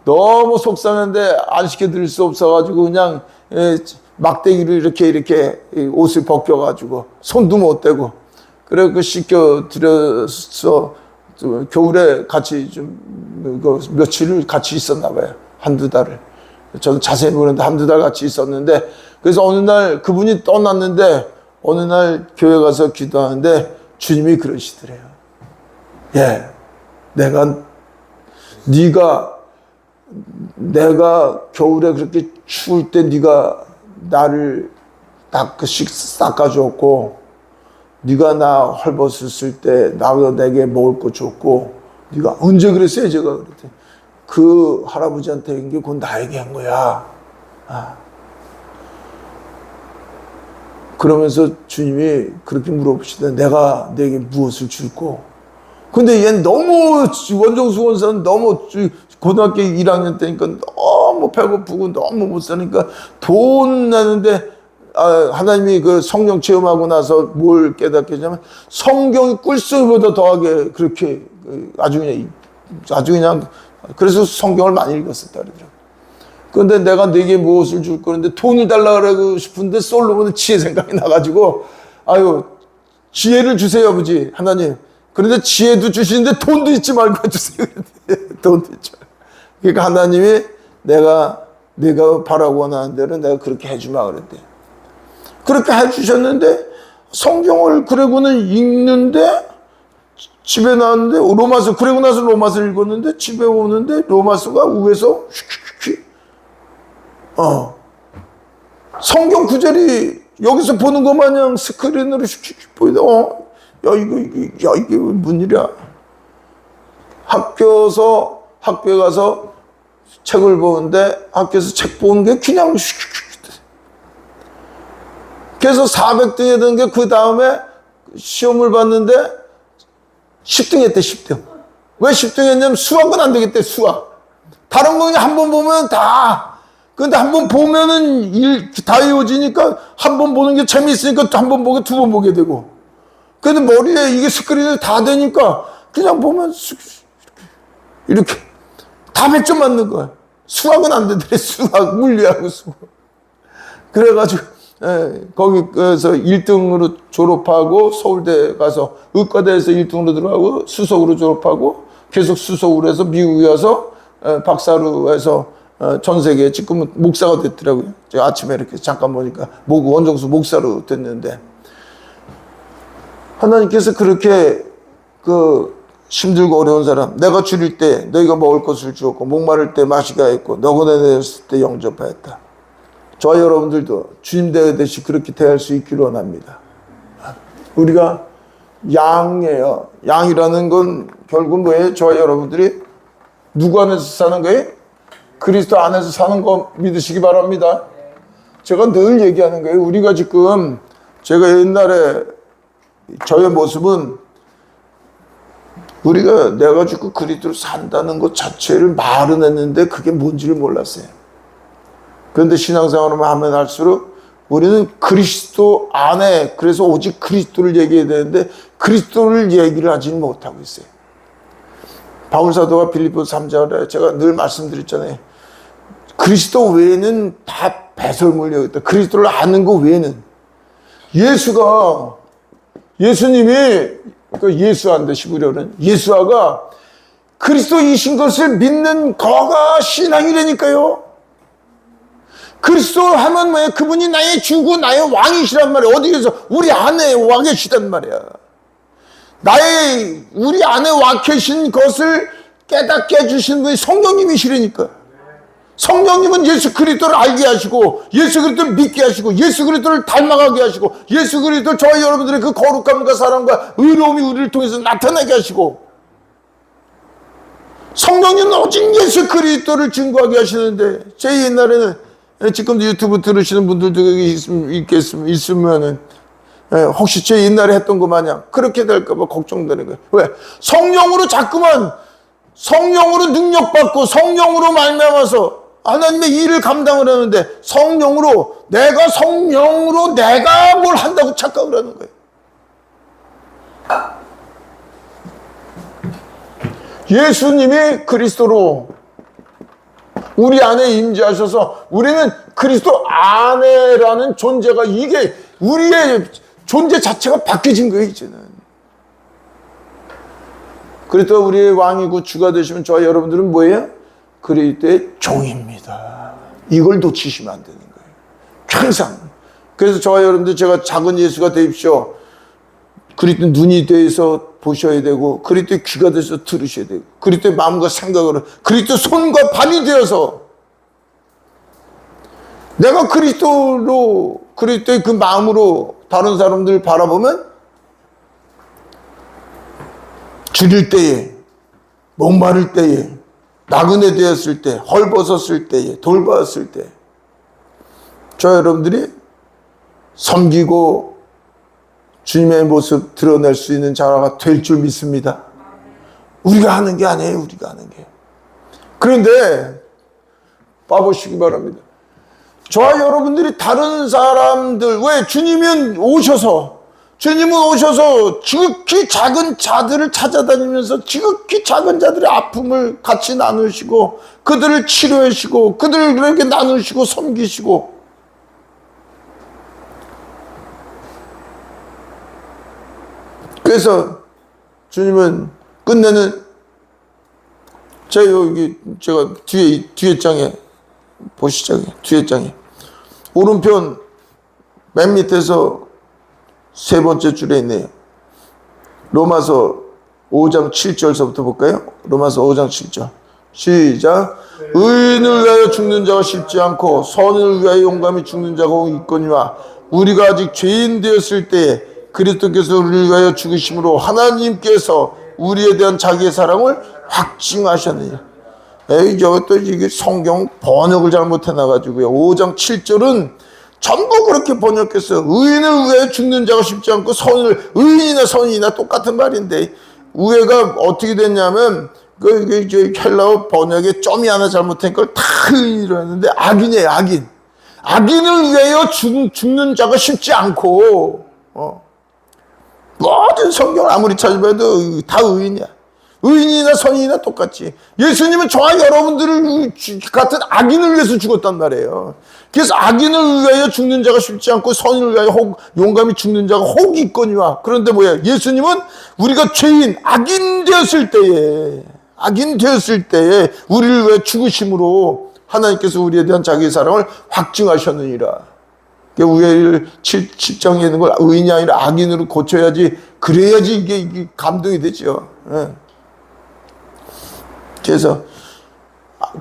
너무 속상한데 안 씻겨드릴 수 없어가지고 그냥 막대기로 이렇게 옷을 벗겨가지고 손도 못 대고 그래 그 씻겨드려서 겨울에 같이 며칠을 같이 있었나 봐요. 한두 달을. 저는 자세히 모르는데 한두 달 같이 있었는데 그래서 어느 날 그분이 떠났는데 어느 날 교회 가서 기도하는데 주님이 그러시더래요. 내가 겨울에 그렇게 추울 때 네가 나를 닦아줬고 네가 나 헐벗었을 때 내게 먹을 거 줬고 네가 언제 그랬어요? 제가 그랬더니 그 할아버지한테 한 게 곧 나에게 한 거야. 그러면서 주님이 그렇게 물어보시다. 내가 내게 무엇을 줄고? 근데 얘는 너무 원정수원사는 너무 고등학교 1학년 때니까 너무 배고프고 너무 못 사니까 돈 내는데 하나님이 그 성령 체험하고 나서 뭘 깨닫게 하냐면 성경이 꿀송이보다 더하게 그렇게 아주 그냥 그래서 성경을 많이 읽었었다 그러더라고요. 그런데 내가 네게 무엇을 줄 거는데 돈을 달라 그러고 싶은데 솔로몬은 지혜 생각이 나가지고 지혜를 주세요 아버지 하나님. 그런데 지혜도 주시는데 돈도 잊지 말고 주세요. 돈도 잊지 말고. 그러니까 하나님이 네가 바라고 원하는 대로 내가 그렇게 해주마 그랬대. 그렇게 해주셨는데 성경을 그러고는 읽는데 집에 나왔는데 그러고 나서 로마서 읽었는데 집에 오는데 로마서가 위에서 성경 구절이 여기서 보는 것 마냥 스크린으로 보이다. 이게 무슨 일이야? 학교에 가서 책을 보는데 학교에서 책 보는 게 그냥 그래서 400등 했던 게 그 다음에 시험을 봤는데 10등 했대. 10등. 왜 10등 했냐면 수학은 안 되겠대. 수학. 다른 거 그냥 한 번 보면 다. 근데 한 번 보면은 다 외워지니까 한 번 보는 게 재미있으니까 한 번 보게 두 번 보게 되고. 근데 머리에 이게 스크린이 다 되니까 그냥 보면 이렇게 다 100점 맞는 거야. 수학은 안 되더래. 수학, 물리하고 수학. 그래가지고 거기서 1등으로 졸업하고 서울대 가서 의과대에서 1등으로 들어가고 수석으로 졸업하고 계속 수석으로 해서 미국에 와서 박사로 해서 전 세계에 지금은 목사가 됐더라고요. 제가 아침에 이렇게 잠깐 보니까 원정수 목사로 됐는데 하나님께서 그렇게 힘들고 어려운 사람 내가 줄일 때 너희가 먹을 것을 주었고 목마를 때 마시게 했고 너그네 내었을 때 영접하였다. 저와 여러분들도 주님 대하듯이 그렇게 대할 수 있기를 원합니다. 우리가 양이에요. 양이라는 건 결국 뭐예요? 저와 여러분들이 누구 안에서 사는 거예요? 그리스도 안에서 사는 거 믿으시기 바랍니다. 제가 늘 얘기하는 거예요. 우리가 지금 제가 옛날에 저의 모습은 우리가 내가 죽고 그리스도로 산다는 것 자체를 말은 했는데 그게 뭔지를 몰랐어요. 그런데 신앙생활을 하면 할수록 우리는 그리스도 안에 그래서 오직 그리스도를 얘기해야 되는데 그리스도를 얘기를 하지는 못하고 있어요. 바울사도가 빌립보서 3장에 제가 늘 말씀드렸잖아요. 그리스도 외에는 다 배설물이었다. 여기 있다. 그리스도를 아는 것 외에는 예수님이 예수한데 시부려는 예수아가 그리스도이신 것을 믿는 거가 신앙이라니까요. 그리스도 하면 뭐예요? 그분이 나의 주고 나의 왕이시란 말이에요. 어디에서 우리 안에 와 계시단 말이야. 우리 안에 와 계신 것을 깨닫게 해주신 분이 성령님이시라니까. 성령님은 예수 그리스도를 알게 하시고 예수 그리스도를 믿게 하시고 예수 그리스도를 닮아가게 하시고 예수 그리스도 저와 여러분들의 그 거룩함과 사랑과 의로움이 우리를 통해서 나타나게 하시고 성령님은 오직 예수 그리스도를 증거하게 하시는데 제 옛날에는 지금도 유튜브 들으시는 분들도 있으면은 혹시 제 옛날에 했던 거 마냥 그렇게 될까봐 걱정되는 거예요. 왜? 성령으로 자꾸만 성령으로 능력받고 성령으로 말미암아서 하나님의 일을 감당을 하는데 성령으로 내가 뭘 한다고 착각을 하는 거예요. 예수님이 그리스도로 우리 안에 임재하셔서 우리는 그리스도 안에라는 존재가 이게 우리의 존재 자체가 바뀌어진 거예요, 이제는. 그리스도가 우리의 왕이고 주가 되시면 저와 여러분들은 뭐예요? 그리스도의 종입니다. 이걸 놓치시면 안 되는 거예요. 항상. 그래서 저와 여러분들 제가 작은 예수가 되십시오. 그리스도 눈이 돼서 보셔야 되고 그리스도의 귀가 돼서 들으셔야 되고 그리스도의 마음과 생각으로 그리스도 손과 발이 되어서 내가 그리스도의 그 마음으로 다른 사람들을 바라보면 줄일 때에 목마를 때에 나그네 되었을 때 헐벗었을 때에 돌보았을 때 저 여러분들이 섬기고 주님의 모습 드러낼 수 있는 자가 될 줄 믿습니다. 우리가 하는 게 아니에요. 우리가 하는 게. 그런데 봐보시기 바랍니다. 저와 여러분들이 다른 사람들 왜 주님은 오셔서 지극히 작은 자들을 찾아다니면서 지극히 작은 자들의 아픔을 같이 나누시고 그들을 치료하시고 그들에게 나누시고 섬기시고 그래서 주님은 끝내는 제가 뒤에 장에 보시죠. 뒤에 장에 오른편 맨 밑에서 세 번째 줄에 있네요. 로마서 5장 7절서부터 볼까요? 로마서 5장 7절 시작. 의인을 위하여 죽는 자가 쉽지 않고 선을 위하여 용감히 죽는 자가 있거니와 우리가 아직 죄인 되었을 때에 그리스도께서 우리를 위하여 죽으심으로 하나님께서 우리에 대한 자기의 사랑을 확증하셨느니라. 저것도 이게 성경 번역을 잘못해놔가지고요. 5장 7절은 전부 그렇게 번역했어요. 의인을 위하여 죽는 자가 쉽지 않고 의인이나 선인이나 똑같은 말인데 우회가 어떻게 됐냐면 헬라어 번역에 점이 하나 잘못된 걸 다 의인이라고 했는데 악인이에요. 악인을 위하여 죽는 자가 쉽지 않고 모든 성경을 아무리 찾아봐도 다 의인이야. 의인이나 선인이나 똑같지. 예수님은 저와 여러분들을 같은 악인을 위해서 죽었단 말이에요. 그래서 악인을 위하여 죽는 자가 쉽지 않고 선인을 위하여 용감히 죽는 자가 혹 있거니와. 그런데 뭐야? 예수님은 우리가 죄인, 악인 되었을 때에 우리를 위해 죽으심으로 하나님께서 우리에 대한 자기의 사랑을 확증하셨느니라. 우회를 7장에 있는 걸 의인이 아니라 악인으로 고쳐야지, 그래야지 이게 감동이 되죠. 그래서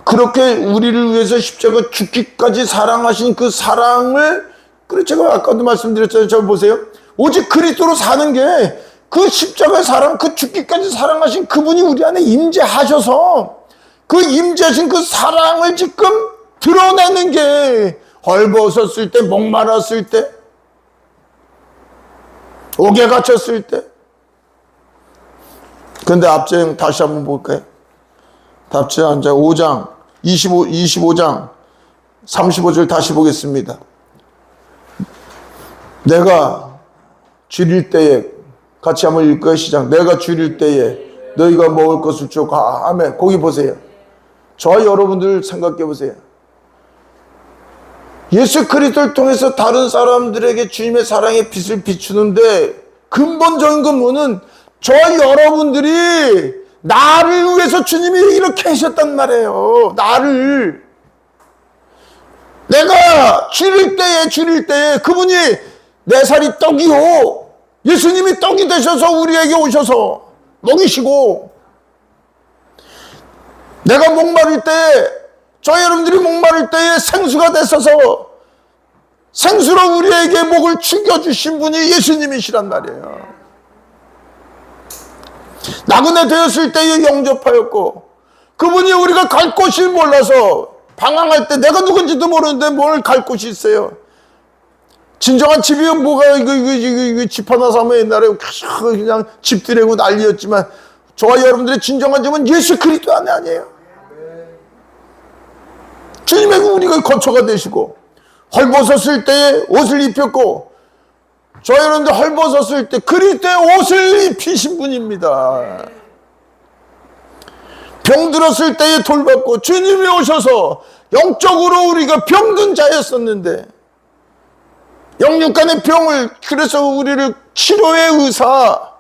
그렇게 우리를 위해서 십자가 죽기까지 사랑하신 그 사랑을, 그래 제가 아까도 말씀드렸잖아요. 저 보세요. 오직 그리스도로 사는 게 그 십자가의 사랑, 그 죽기까지 사랑하신 그분이 우리 안에 임재하셔서 그 임재하신 그 사랑을 지금 드러내는 게 헐벗었을 때, 목마랐을 때, 옥에 갇혔을 때. 그런데 앞장 다시 한번 볼까요? 앞장 5장 25장 35절 다시 보겠습니다. 내가 줄일 때에, 같이 한번 읽을까요? 시작. 내가 줄일 때에 너희가 먹을 것을 주고. 아멘. 거기 보세요. 저와 여러분들 생각해 보세요. 예수 그리스도를 통해서 다른 사람들에게 주님의 사랑의 빛을 비추는데 근본적인 건 뭐는 저와 여러분들이 나를 위해서 주님이 이렇게 하셨단 말이에요. 나를. 내가 줄일 때에 그분이 내 살이 떡이요. 예수님이 떡이 되셔서 우리에게 오셔서 먹이시고, 내가 목마를 때에, 저 여러분들이 목마를 때에 생수가 되셔서 생수로 우리에게 목을 죽여주신 분이 예수님이시란 말이에요. 나그네 되었을 때에 영접하였고, 그분이 우리가 갈 곳을 몰라서 방황할 때 내가 누군지도 모르는데 뭘 갈 곳이 있어요. 진정한 집이 뭐가 이거 집 하나 사면 옛날에 그냥 집 드래고 난리였지만 저와 여러분들의 진정한 집은 예수 그리스도 안에 아니에요. 주님의 우리가 거처가 되시고 헐벗었을 때에 옷을 입혔고 저와 여러분들 헐벗었을 때 그리스도의 옷을 입히신 분입니다. 병들었을 때에 돌봤고 주님이 오셔서 영적으로 우리가 병든 자였었는데 영육간의 병을 그래서 우리를 치료의 의사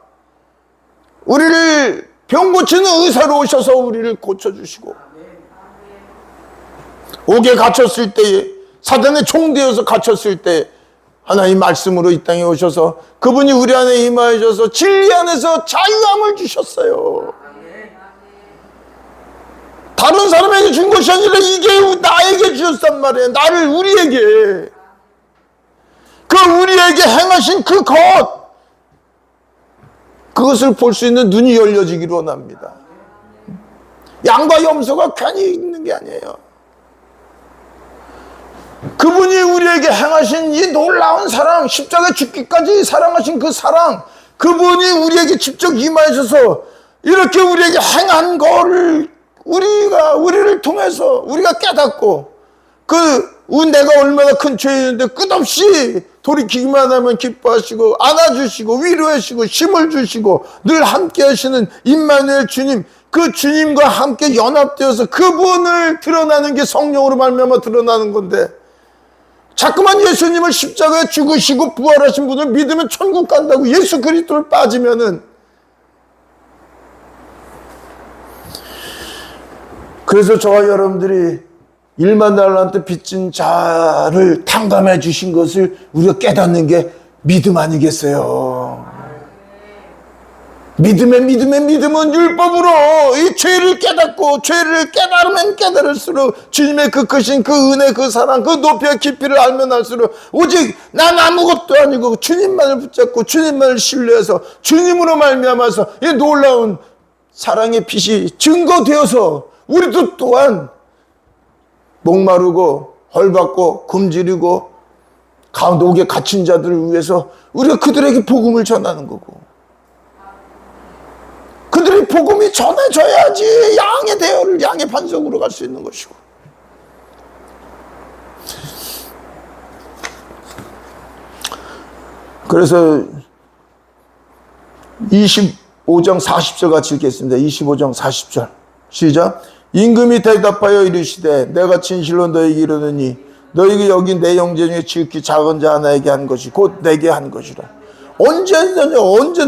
우리를 병 고치는 의사로 오셔서 우리를 고쳐주시고 옥에 갇혔을 때에 사단의 총되어서 갇혔을 때 하나님 말씀으로 이 땅에 오셔서 그분이 우리 안에 임하셔서 진리 안에서 자유함을 주셨어요. 다른 사람에게 준 것이 아니라 이게 나에게 주셨단 말이에요. 나를 우리에게 우리에게 행하신 그것을 볼 수 있는 눈이 열려지기를 원합니다. 양과 염소가 괜히 있는 게 아니에요. 그분이 우리에게 행하신 이 놀라운 사랑, 십자가에 죽기까지 사랑하신 그 사랑, 그분이 우리에게 직접 임하셔서 이렇게 우리에게 행한 거를 우리를 통해서 우리가 깨닫고 내가 얼마나 큰 죄였는데 끝없이 돌이키기만 하면 기뻐하시고 안아주시고 위로하시고 힘을 주시고 늘 함께 하시는 임마누엘 주님, 그 주님과 함께 연합되어서 그분을 드러나는 게 성령으로 말미암아 드러나는 건데 자꾸만 예수님을 십자가에 죽으시고 부활하신 분을 믿으면 천국 간다고 예수 그리스도를 빠지면은 그래서 저와 여러분들이 1만 달란트 빚진 자를 탕감해 주신 것을 우리가 깨닫는 게 믿음 아니겠어요? 믿음은 율법으로 이 죄를 깨닫고 죄를 깨달으면 깨달을수록 주님의 그 크신 그 은혜 그 사랑 그 높이와 깊이를 알면 알수록 오직 난 아무것도 아니고 주님만을 붙잡고 주님만을 신뢰해서 주님으로 말미암아서 이 놀라운 사랑의 빛이 증거되어서 우리도 또한 목마르고 헐벗고 굶주리고 감옥에 갇힌 자들을 위해서 우리가 그들에게 복음을 전하는 거고 그들의 복음이 전해져야지 양의 대열을 양의 반석으로 갈 수 있는 것이고 그래서 25장 40절 같이 읽겠습니다. 25장 40절 시작. 임금이 대답하여 이르시되 내가 진실로 너에게 이르노니 너에게 여기 내 형제 중에 지극히 작은 자 하나에게 한 것이 곧 내게 한 것이라. 언제 했느냐?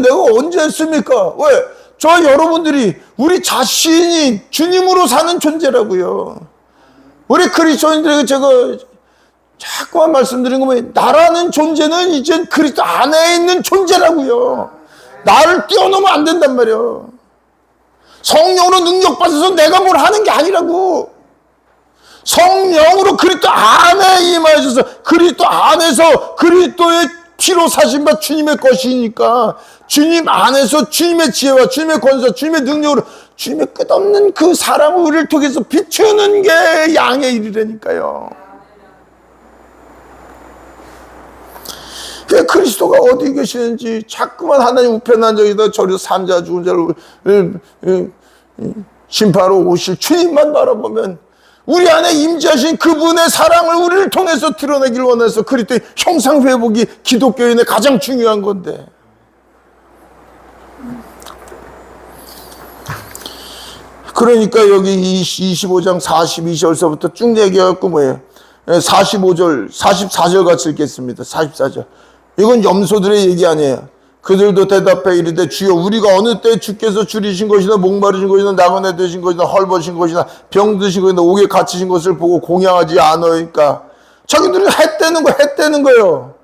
내가 언제 했습니까? 왜? 저 여러분들이 우리 자신이 주님으로 사는 존재라고요. 우리 그리스도인들에게 제가 자꾸만 말씀드린 거 뭐예요? 나라는 존재는 이제 그리스도 안에 있는 존재라고요. 나를 뛰어넘으면 안 된단 말이에요. 성령으로 능력받아서 내가 뭘 하는 게 아니라고. 성령으로 그리스도 안에 임하셔서 그리스도 안에서 그리스도의 피로 사신 바 주님의 것이니까 주님 안에서 주님의 지혜와 주님의 권세, 주님의 능력으로 주님의 끝없는 그 사랑을 우리를 통해서 비추는 게 양의 일이라니까요. 그리스도가 어디 계시는지 자꾸만 하나님 우편한 적이다 저리서 산자 죽은 자를 심판하러 오실 주님만 바라보면 우리 안에 임재하신 그분의 사랑을 우리를 통해서 드러내길 원해서 그리스도의 형상회복이 기독교인의 가장 중요한 건데 그러니까 여기 25장 42절서부터 쭉 얘기해갖고 뭐예요? 45절, 44절 같이 읽겠습니다. 44절. 이건 염소들의 얘기 아니에요. 그들도 대답해 이르되 주여 우리가 어느 때 주께서 줄이신 것이나 목마르신 것이나 나그네 되신 것이나 헐벗으신 것이나 병드신 것이나 옥에 갇히신 것을 보고 공양하지 않으니까 자기들이 했다는 거예요.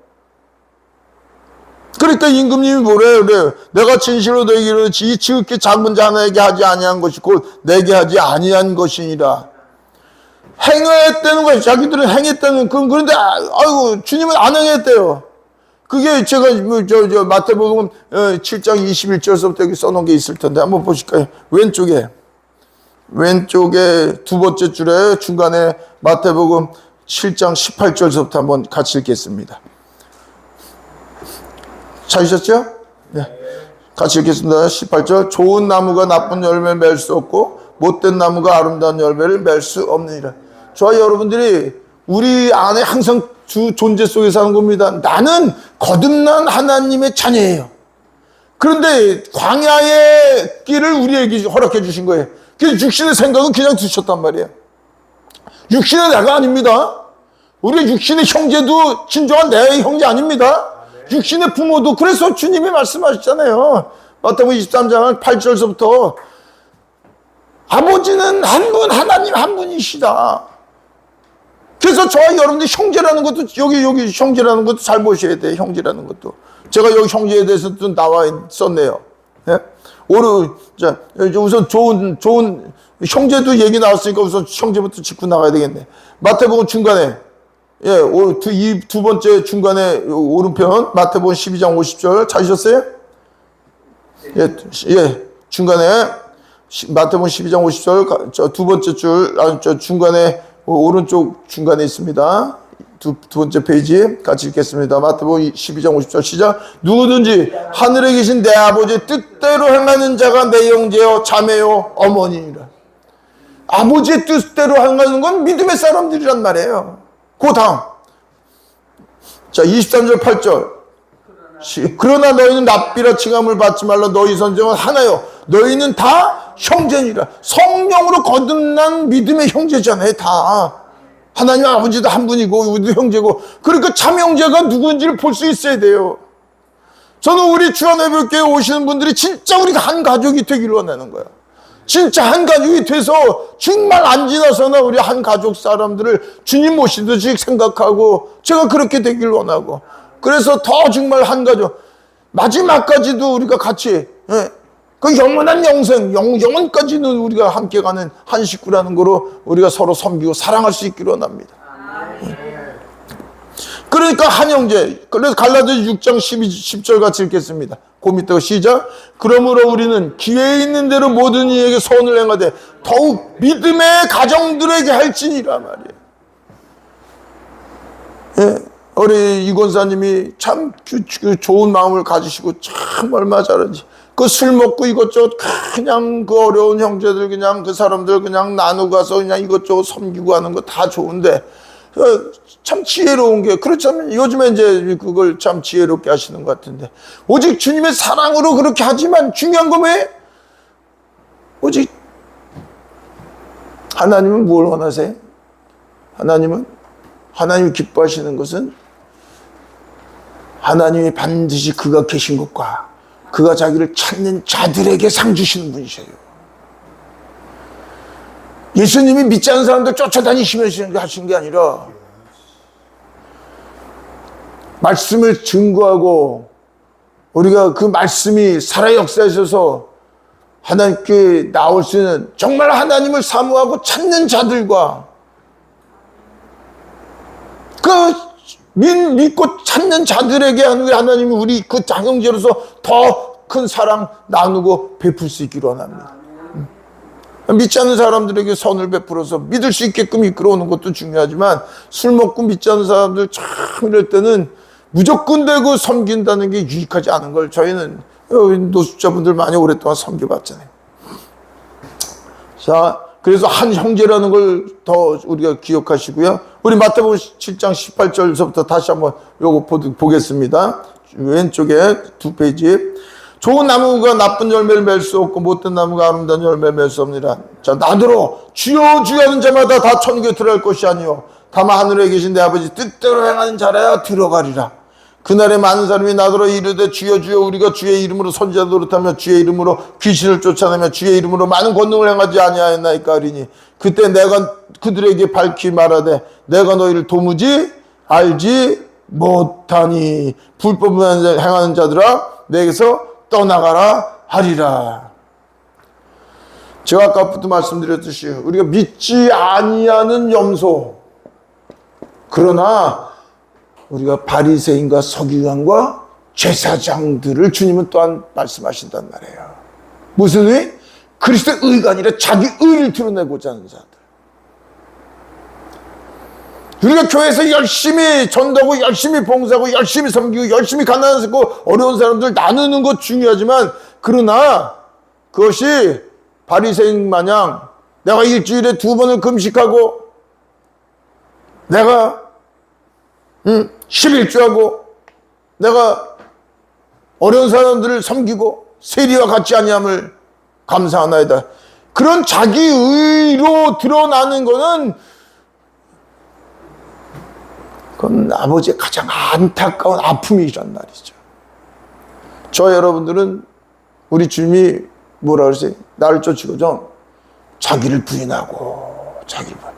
그러니까 임금님이 뭐래요? 그래요. 내가 진실로 너에게 이르노니 이 지극히 작은 자 하나에게 하지 아니한 것이 곧 내게 하지 아니한 것이니라. 행했다는 거예요. 자기들은 행했다는 그런데 아이고 주님은 안 행했대요. 그게 제가 마태복음 7장 21절서부터 여기 써놓은 게 있을 텐데 한번 보실까요? 왼쪽에 두 번째 줄에 중간에 마태복음 7장 18절서부터 한번 같이 읽겠습니다. 찾으셨죠? 네. 같이 읽겠습니다. 18절. 좋은 나무가 나쁜 열매를 맺을 수 없고 못된 나무가 아름다운 열매를 맺을 수 없느니라. 저와 여러분들이 우리 안에 항상 주 존재 속에 사는 겁니다. 나는 거듭난 하나님의 자녀예요. 그런데 광야의 길을 우리에게 허락해 주신 거예요. 그래서 육신의 생각은 그냥 두셨단 말이에요. 육신의 내가 아닙니다. 우리 육신의 형제도 진정한 내 형제 아닙니다. 육신의 부모도. 그래서 주님이 말씀하셨잖아요. 마태복음 23장 8절서부터 아버지는 한 분, 하나님 한 분이시다. 그래서 저와 여러분들 형제라는 것도 여기 형제라는 것도 잘 보셔야 돼요. 형제라는 것도. 제가 여기 형제에 대해서도 나와 있었네요. 예? 자, 우선 좋은 형제도 얘기 나왔으니까 우선 형제부터 짚고 나가야 되겠네. 마태복음 중간에 이 두 번째 중간에 오른편 마태복음 12장 50절 찾으셨어요? 예, 중간에 마태복음 12장 50절 저 두 번째 줄 저 중간에 오른쪽 중간에 있습니다. 두 번째 페이지 같이 읽겠습니다. 마태복음 12장 50절 시작. 누구든지 하늘에 계신 내 아버지의 뜻대로 행하는 자가 내 형제요 자매요 어머니니라. 아버지의 뜻대로 행하는 건 믿음의 사람들이란 말이에요. 그 다음 자 23절 8절 그러나 너희는 납비라 칭함을 받지 말라. 너희 선생은 하나요 너희는 다 형제니라. 성령으로 거듭난 믿음의 형제잖아요. 다 하나님 아버지도 한 분이고 우리도 형제고. 그러니까 참 형제가 누구인지를 볼 수 있어야 돼요. 저는 우리 주안예배교회에 오시는 분들이 진짜 우리가 한 가족이 되기를 원하는 거예요. 진짜 한 가족이 돼서 정말 안 지나서나 우리 한 가족 사람들을 주님 모시듯이 생각하고 제가 그렇게 되기를 원하고. 그래서 더 정말 한 가족 마지막까지도 우리가 같이 그 영원한 영원까지는 우리가 함께 가는 한 식구라는 거로 우리가 서로 섬기고 사랑할 수 있기를 원합니다. 그러니까 한 형제. 그래서 갈라디아서 6장 10절 같이 읽겠습니다. 그 밑에 시작. 그러므로 우리는 기회 있는 대로 모든 이에게 선을 행하되 더욱 믿음의 가정들에게 할지니라 말이에요. 예, 우리 이권사님이 참 좋은 마음을 가지시고 참 얼마나 잘하는지. 그 술 먹고 이것저것 그냥 그 어려운 형제들 그냥 그 사람들 그냥 나누고 가서 그냥 이것저것 섬기고 하는 거 다 좋은데 참 지혜로운 게 그렇다면 요즘에 이제 그걸 참 지혜롭게 하시는 것 같은데 오직 주님의 사랑으로 그렇게 하지만 중요한 건 왜? 오직 하나님은 뭘 원하세요? 하나님이 기뻐하시는 것은 하나님이 반드시 그가 계신 것과 그가 자기를 찾는 자들에게 상 주시는 분이세요. 예수님이 믿지 않는 사람들 쫓아다니시면서 하신 게 아니라 말씀을 증거하고 우리가 그 말씀이 살아 역사에 있어서 하나님께 나올 수 있는 정말 하나님을 사모하고 찾는 자들과 그 믿고 찾는 자들에게 하나님이 우리 그 형제로서 더 큰 사랑 나누고 베풀 수 있기를 원합니다. 믿지 않는 사람들에게 선을 베풀어서 믿을 수 있게끔 이끌어오는 것도 중요하지만 술 먹고 믿지 않는 사람들 참 이럴 때는 무조건 되고 섬긴다는 게 유익하지 않은 걸 저희는 노숙자분들 많이 오랫동안 섬겨봤잖아요. 자, 그래서 한 형제라는 걸 더 우리가 기억하시고요. 우리 마태복음 7장 18절서부터 다시 한번 요거 보겠습니다. 왼쪽에 두 페이지. 좋은 나무가 나쁜 열매를 맺을 수 없고 못된 나무가 아름다운 열매를 맺을 수 없느니라. 자, 나더러 주여 주여 하는 자마다 다 천국에 들어갈 것이 아니요 다만 하늘에 계신 내 아버지 뜻대로 행하는 자라야 들어가리라. 그날에 많은 사람이 나더러 이르되 주여 주여 우리가 주의 이름으로 선지자 노릇하며 주의 이름으로 귀신을 쫓아내며 주의 이름으로 많은 권능을 행하지 아니하였나이까 하리니 그때 내가 그들에게 밝히 말하되 내가 너희를 도무지 알지 못하니 불법을 행하는 자들아 내게서 떠나가라 하리라. 제가 아까부터 말씀드렸듯이 우리가 믿지 아니하는 염소 그러나 우리가 바리새인과 서기관과 제사장들을 주님은 또한 말씀하신단 말이에요. 무슨 의? 그리스도의 의가 아니라 자기 의를 드러내고자 하는 자들. 우리가 교회에서 열심히 전도하고 열심히 봉사하고 열심히 섬기고 열심히 가난하고 어려운 사람들 나누는 것 중요하지만, 그러나 그것이 바리새인 마냥 내가 일주일에 2번을 금식하고 내가 11주하고 내가 어려운 사람들을 섬기고 세리와 같지 아니함을 감사하나이다, 그런 자기 의로 드러나는 거는, 그건 아버지의 가장 안타까운 아픔이란 말이죠. 저 여러분들은 우리 주님이 뭐라 그러세요? 나를 쫓으고죠, 자기를 부인하고 자기를 부인.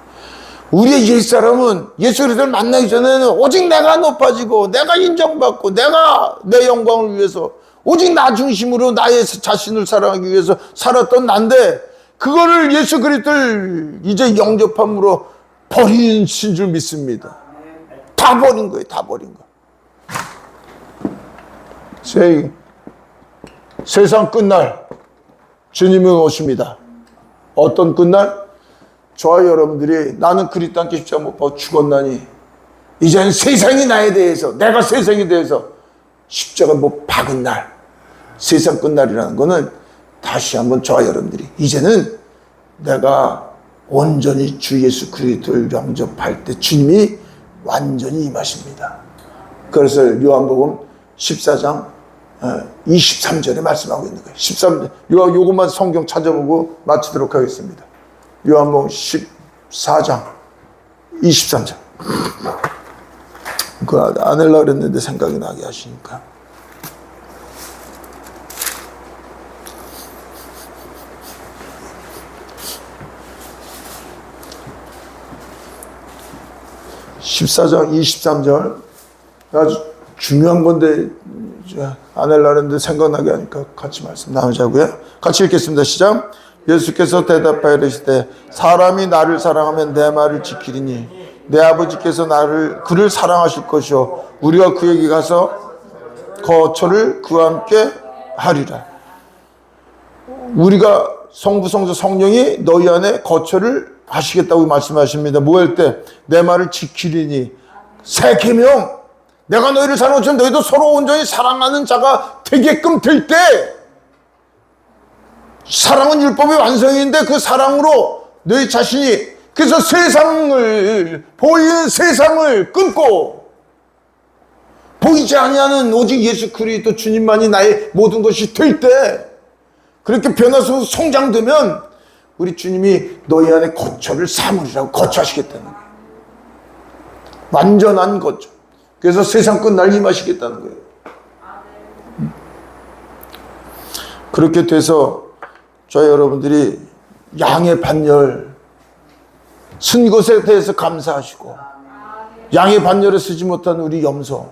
우리의 옛사람은 예수 그리스도를 만나기 전에는 오직 내가 높아지고 내가 인정받고 내가 내 영광을 위해서 오직 나 중심으로 나의 자신을 사랑하기 위해서 살았던 난데, 그거를 예수 그리스도를 이제 영접함으로 버린 신 줄 믿습니다. 다 버린 거예요. 다 버린 거. 세상 끝날 주님은 오십니다. 어떤 끝날? 저와 여러분들이 나는 그리스도 함께 십자가 못 박아 죽었나니 이제는 세상이 나에 대해서, 내가 세상에 대해서 십자가 못 박은 날, 세상 끝날이라는 거는 다시 한번 저와 여러분들이 이제는 내가 온전히 주 예수 그리스도를 영접할 때 주님이 완전히 임하십니다. 그래서 요한복음 14장 23절에 말씀하고 있는 거예요. 13절. 요것만 성경 찾아보고 마치도록 하겠습니다. 요한복음 14장 23절. 그거 안 하려고 그랬는데 생각이 나게 하시니까. (14장) 23절 아주 중요한 건데 안 하려고 했는데 생각나게 하니까 같이 말씀 나누자고요. 같이 읽겠습니다. 시작. 예수께서 대답하여 이르시되 사람이 나를 사랑하면 내 말을 지키리니 내 아버지께서 그를 사랑하실 것이요 우리가 그에게 가서 거처를 그와 함께 하리라. 우리가 성부 성자 성령이 너희 안에 거처를 하시겠다고 말씀하십니다. 뭐 할 때? 내 말을 지키리니. 새 계명, 내가 너희를 사랑한 것처럼 너희도 서로 온전히 사랑하는 자가 되게끔 될 때, 사랑은 율법의 완성인데 그 사랑으로 너희 자신이, 그래서 세상을, 보이는 세상을 끊고 보이지 아니하는 오직 예수 그리스도 주님만이 나의 모든 것이 될 때, 그렇게 변화서 성장되면 우리 주님이 너희 안에 거처를 삼으리라고, 거처하시겠다는 거예요. 완전한 거죠. 그래서 세상 끝날 임하시겠다는 거예요. 그렇게 돼서 저희 여러분들이 양의 반열 쓴 것에 대해서 감사하시고, 양의 반열에 쓰지 못한 우리 염소,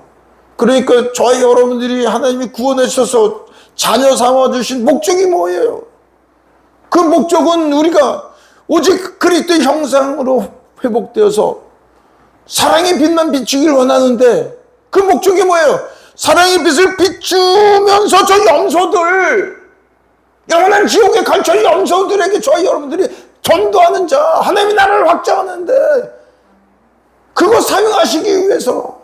그러니까 저희 여러분들이 하나님이 구원해 주셔서 자녀 삼아주신 목적이 뭐예요? 그 목적은 우리가 오직 그리스도의 형상으로 회복되어서 사랑의 빛만 비추길 원하는데, 그 목적이 뭐예요? 사랑의 빛을 비추면서 저 염소들, 영원한 지옥에 갈 저 염소들에게 저희 여러분들이 전도하는 자, 하나님이 나라를 확장하는데 그거 사용하시기 위해서,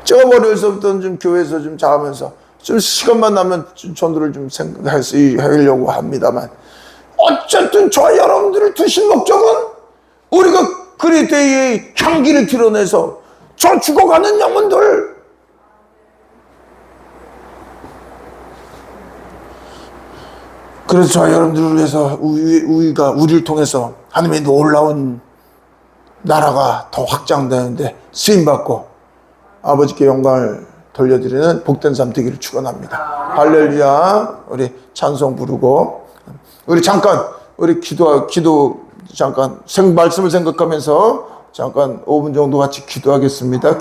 제가 월요일서부터는 좀 교회에서 좀 자면서 좀 시간만 나면 전도를 좀 하려고 합니다만, 어쨌든 저희 여러분들을 두신 목적은 우리가 그리스도의 향기를 드러내서 저 죽어가는 영혼들, 그래서 저희 여러분들을 위해서 우리를 통해서 하나님의 놀라운 나라가 더 확장되는데 쓰임받고 아버지께 영광을 돌려드리는 복된 삶 되기를 축원합니다. 할렐루야. 우리 찬송 부르고 우리 잠깐 기도 잠깐 말씀을 생각하면서 잠깐 5분 정도 같이 기도하겠습니다.